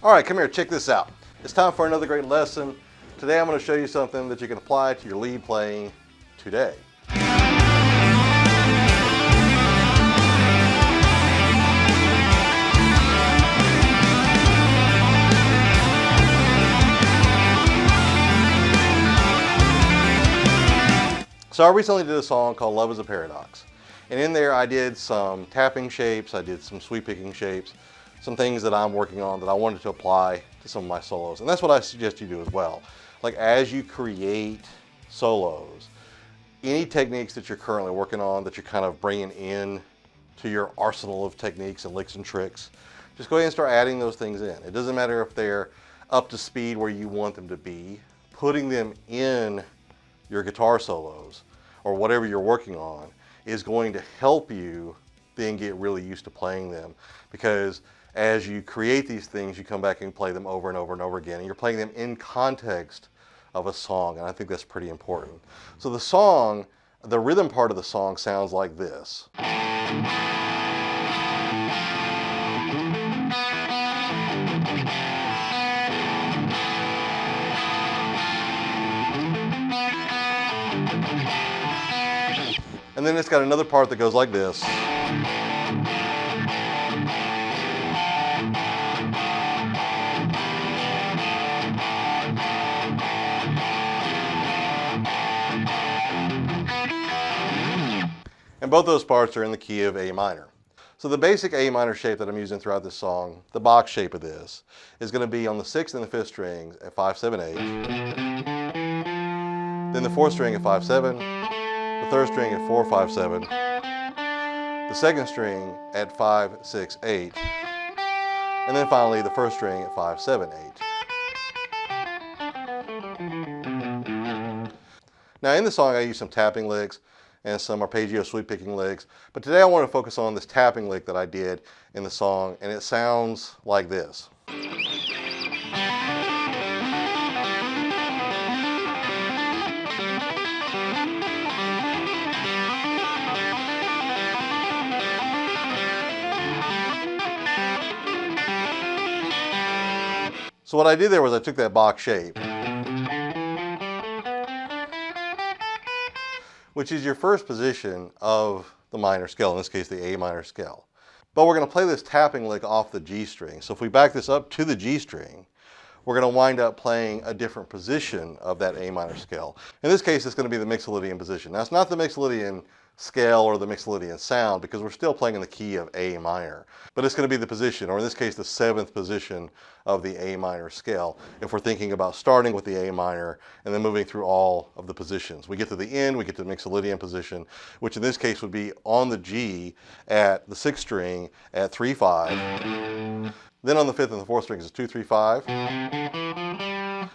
All right, come here, check this out. It's time for another great lesson. Today I'm going to show you something that you can apply to your lead playing today. So I recently did a song called Love is a Paradox. And in there I did some tapping shapes, I did some sweep picking shapes, some things that I'm working on that I wanted to apply to some of my solos. And that's what I suggest you do as well. Like as you create solos, any techniques that you're currently working on that you're kind of bringing in to your arsenal of techniques and licks and tricks, just go ahead and start adding those things in. It doesn't matter if they're up to speed where you want them to be, putting them in your guitar solos or whatever you're working on is going to help you then get really used to playing them, because as you create these things you come back and play them over and over and over again and you're playing them in context of a song, and I think that's pretty important. So the song, the rhythm part of the song sounds like this. And then it's got another part that goes like this. And both those parts are in the key of A minor. So the basic A minor shape that I'm using throughout this song, the box shape of this, is going to be on the 6th and the 5th strings at 5, 7, 8. Then the 4th string at 5, 7. The 3rd string at 4, 5, 7. The 2nd string at 5, 6, 8. And then finally the 1st string at 5, 7, 8. Now in the song I use some tapping licks and some arpeggio sweep picking licks, but today I want to focus on this tapping lick that I did in the song, and it sounds like this. So what I did there was I took that box shape, which is your first position of the minor scale, in this case the A minor scale. But we're going to play this tapping lick off the G string. So if we back this up to the G string, we're going to wind up playing a different position of that A minor scale. In this case it's going to be the Mixolydian position. Now it's not the Mixolydian scale or the Mixolydian sound, because we're still playing in the key of A minor, but it's going to be the position, or in this case the 7th position of the A minor scale, if we're thinking about starting with the A minor and then moving through all of the positions. We get to the end, we get to the Mixolydian position, which in this case would be on the G at the 6th string at 3, 5. Then on the 5th and the 4th strings is 2, 3, 5. And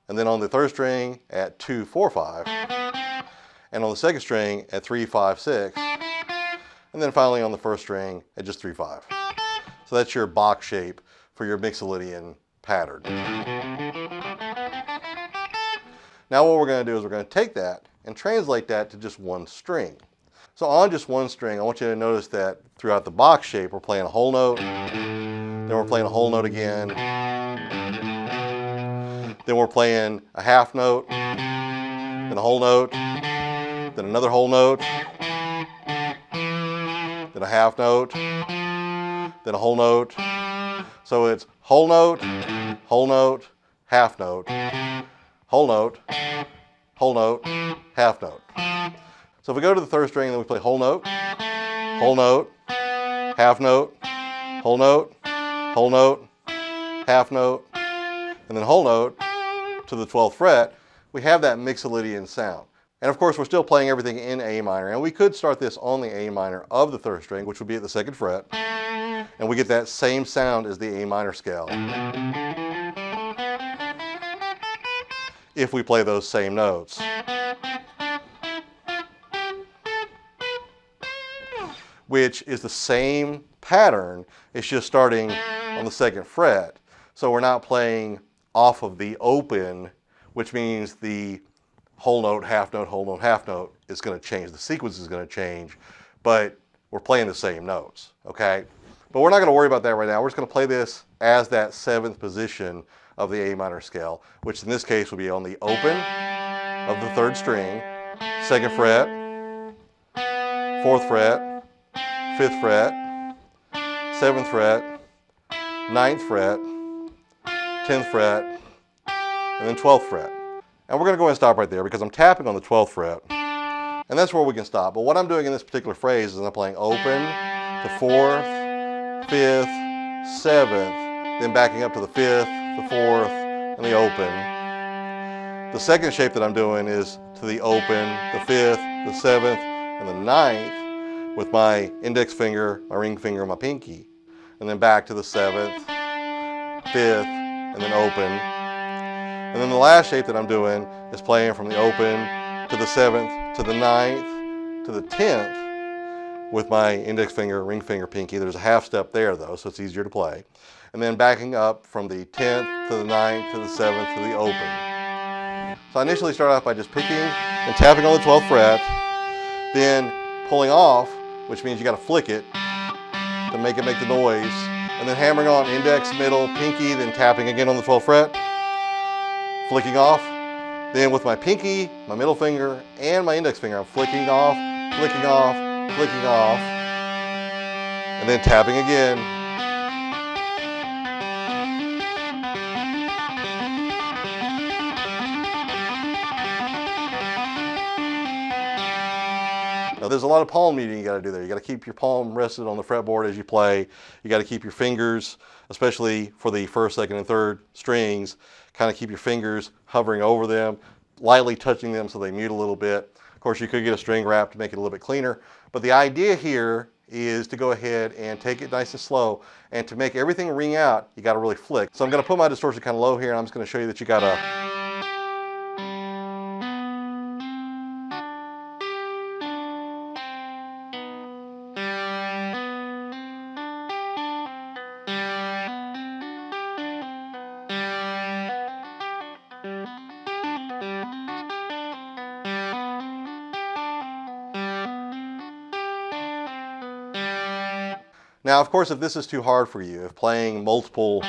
then on the 3rd string at 2, 4, 5. And on the 2nd string at 3, 5, 6, and then finally on the 1st string at just 3, 5. So that's your box shape for your Mixolydian pattern. Now what we're going to do is we're going to take that and translate that to just one string. So on just one string, I want you to notice that throughout the box shape we're playing a whole note, then we're playing a whole note again, then we're playing a half note, then a whole note, then another whole note, then a half note, then a whole note. So it's whole note, half note, whole note, half note. So if we go to the 3rd string, then we play whole note, half note, whole note, half note, and then whole note to the 12th fret, we have that Mixolydian sound. And of course we're still playing everything in A minor, and we could start this on the A minor of the 3rd string, which would be at the 2nd fret, and we get that same sound as the A minor scale if we play those same notes. Which is the same pattern, it's just starting on the 2nd fret. So we're not playing off of the open, which means the whole note, half note is going to change. The sequence is going to change, but we're playing the same notes, okay? But we're not going to worry about that right now. We're just going to play this as that 7th position of the A minor scale, which in this case will be on the open of the 3rd string, 2nd fret, 4th fret, 5th fret, 7th fret, 9th fret, 10th fret, and then 12th fret. And we're going to go ahead and stop right there because I'm tapping on the 12th fret. And that's where we can stop. But what I'm doing in this particular phrase is I'm playing open to 4th, 5th, 7th, then backing up to the 5th, the 4th, and the open. The second shape that I'm doing is to the open, the 5th, the 7th, and the 9th with my index finger, my ring finger, and my pinky. And then back to the 7th, 5th, and then open. And then the last shape that I'm doing is playing from the open to the 7th, to the 9th, to the 10th with my index finger, ring finger, pinky. There's a half step there though, so it's easier to play. And then backing up from the 10th to the 9th to the 7th to the open. So I initially start off by just picking and tapping on the 12th fret, then pulling off, which means you got to flick it to make it make the noise, and then hammering on index, middle, pinky, then tapping again on the 12th fret, flicking off. Then with my pinky, my middle finger, and my index finger, I'm flicking off, flicking off, flicking off, and then tapping again. Now there's a lot of palm kneading you got to do there. You got to keep your palm rested on the fretboard as you play. You got to keep your fingers, especially for the 1st, 2nd, and 3rd strings, kind of keep your fingers hovering over them, lightly touching them so they mute a little bit. Of course, you could get a string wrap to make it a little bit cleaner. But the idea here is to go ahead and take it nice and slow. And to make everything ring out, you got to really flick. So I'm going to put my distortion kind of low here, and I'm just going to show you that you got to. Now, of course, if this is too hard for you, if playing multiple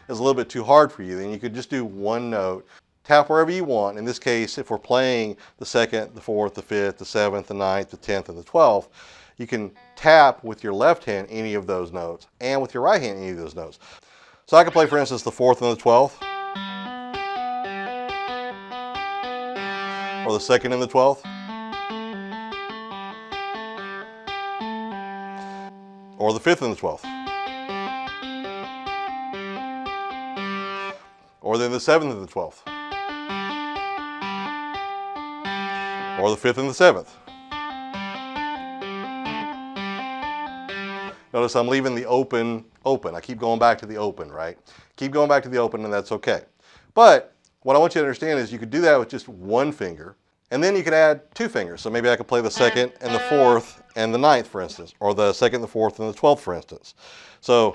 is a little bit too hard for you, then you could just do one note. Tap wherever you want. In this case, if we're playing the 2nd, the 4th, the 5th, the 7th, the 9th, the 10th, and the 12th, you can tap with your left hand any of those notes, and with your right hand any of those notes. So I could play, for instance, the 4th and the 12th, or the 2nd and the 12th, or the 5th and the 12th, or then the 7th and the 12th, or the 5th and the 7th. Notice I'm leaving the open open. I keep going back to the open, right? Keep going back to the open, and that's okay. But what I want you to understand is you could do that with just one finger, and then you could add 2 fingers. So maybe I could play the 2nd and the 4th and the 9th, for instance, or the 2nd, the 4th, and the 12th, for instance. So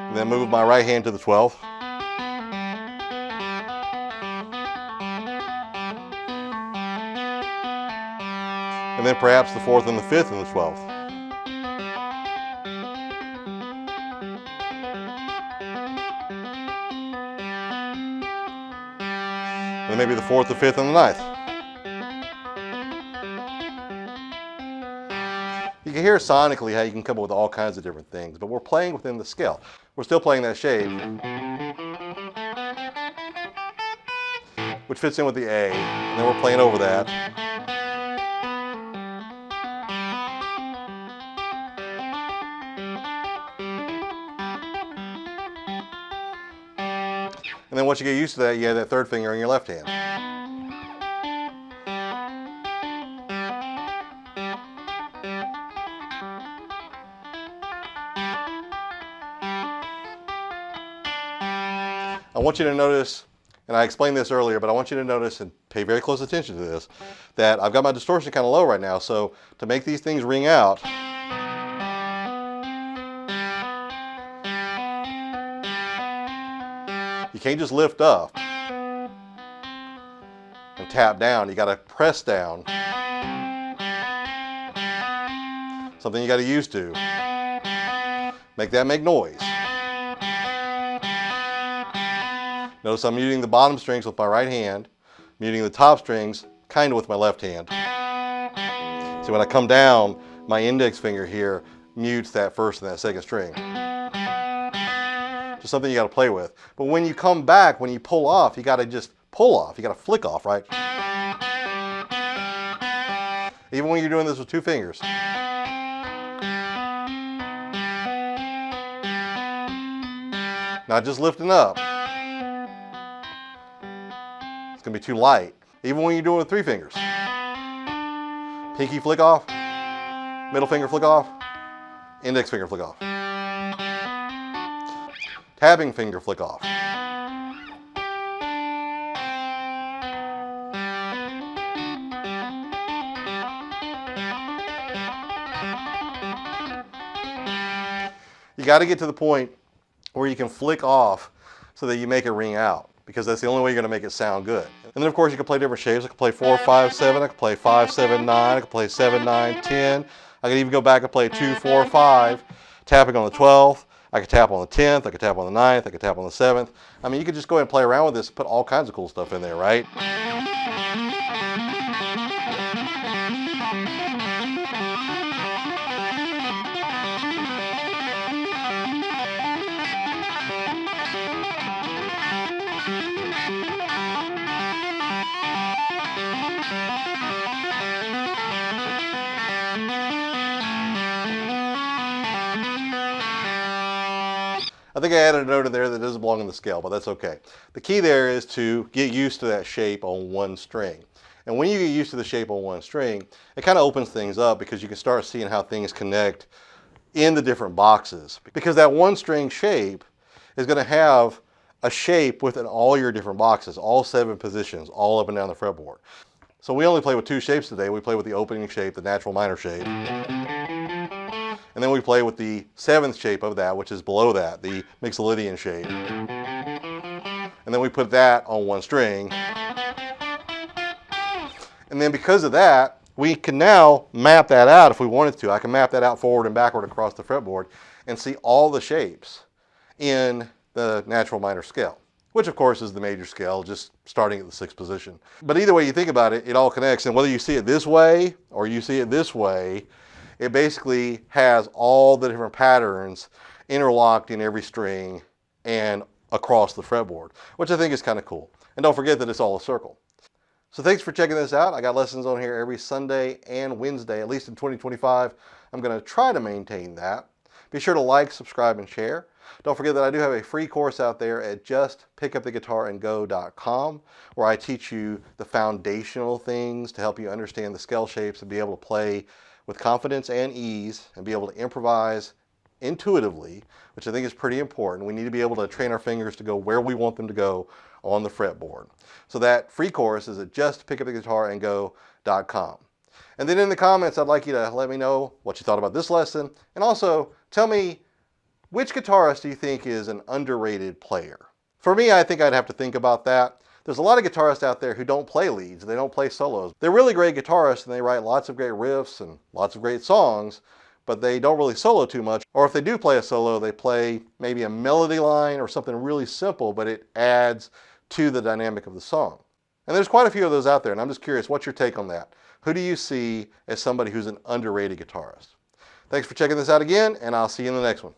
and then move my right hand to the 12th. And then perhaps the 4th and the 5th and the 12th. And then maybe the 4th, the 5th, and the 9th. You can hear sonically how you can come up with all kinds of different things, but we're playing within the scale. We're still playing that shape, which fits in with the A, and then we're playing over that. And then once you get used to that, you have that 3rd finger in your left hand. I want you to notice, and I explained this earlier, but I want you to notice and pay very close attention to this, that I've got my distortion kind of low right now, so to make these things ring out, You can't just lift up and tap down. You got to press down. Something you got to use to. Make that make noise. Notice I'm muting the bottom strings with my right hand, muting the top strings kind of with my left hand. So when I come down, my index finger here mutes that first and that second string. Just something you got to play with. But when you come back, when you pull off, you got to just pull off. You got to flick off, right? Even when you're doing this with two fingers. Not just lifting up. It's going to be too light. Even when you're doing it with three fingers. Pinky flick off. Middle finger flick off. Index finger flick off. Tabbing finger flick off. You got to get to the point where you can flick off so that you make it ring out, because that's the only way you're going to make it sound good. And then of course you can play different shapes. I can play 4, 5, 7. I can play 5, 7, 9. I can play 7, 9, 10. I can even go back and play 2, 4, 5, tapping on the 12th. I could tap on the 10th. I could tap on the 9th. I could tap on the 7th. I mean, you could just go ahead and play around with this, put all kinds of cool stuff in there, right? I think I added a note in there that doesn't belong in the scale, but that's okay. The key there is to get used to that shape on one string. And when you get used to the shape on one string, it kind of opens things up, because you can start seeing how things connect in the different boxes. Because that one string shape is going to have a shape within all your different boxes, all 7 positions, all up and down the fretboard. So we only play with 2 shapes today. We play with the opening shape, the natural minor shape. And then we play with the 7th shape of that, which is below that, the Mixolydian shape. And then we put that on one string. And then because of that, we can now map that out if we wanted to. I can map that out forward and backward across the fretboard and see all the shapes in the natural minor scale, which of course is the major scale, just starting at the 6th position. But either way you think about it, it all connects. And whether you see it this way or you see it this way, it basically has all the different patterns interlocked in every string and across the fretboard, which I think is kind of cool. And don't forget that it's all a circle. So thanks for checking this out. I got lessons on here every Sunday and Wednesday, at least in 2025. I'm going to try to maintain that. Be sure to like, subscribe, and share. Don't forget that I do have a free course out there at justpickuptheguitarandgo.com, where I teach you the foundational things to help you understand the scale shapes and be able to play with confidence and ease and be able to improvise intuitively, which I think is pretty important. We need to be able to train our fingers to go where we want them to go on the fretboard. So that free course is at justpickuptheguitarandgo.com. And then in the comments, I'd like you to let me know what you thought about this lesson, and also tell me, which guitarist do you think is an underrated player? For me, I think I'd have to think about that. There's a lot of guitarists out there who don't play leads, they don't play solos. They're really great guitarists and they write lots of great riffs and lots of great songs, but they don't really solo too much. Or if they do play a solo, they play maybe a melody line or something really simple, but it adds to the dynamic of the song. And there's quite a few of those out there, and I'm just curious, what's your take on that? Who do you see as somebody who's an underrated guitarist? Thanks for checking this out again, and I'll see you in the next one.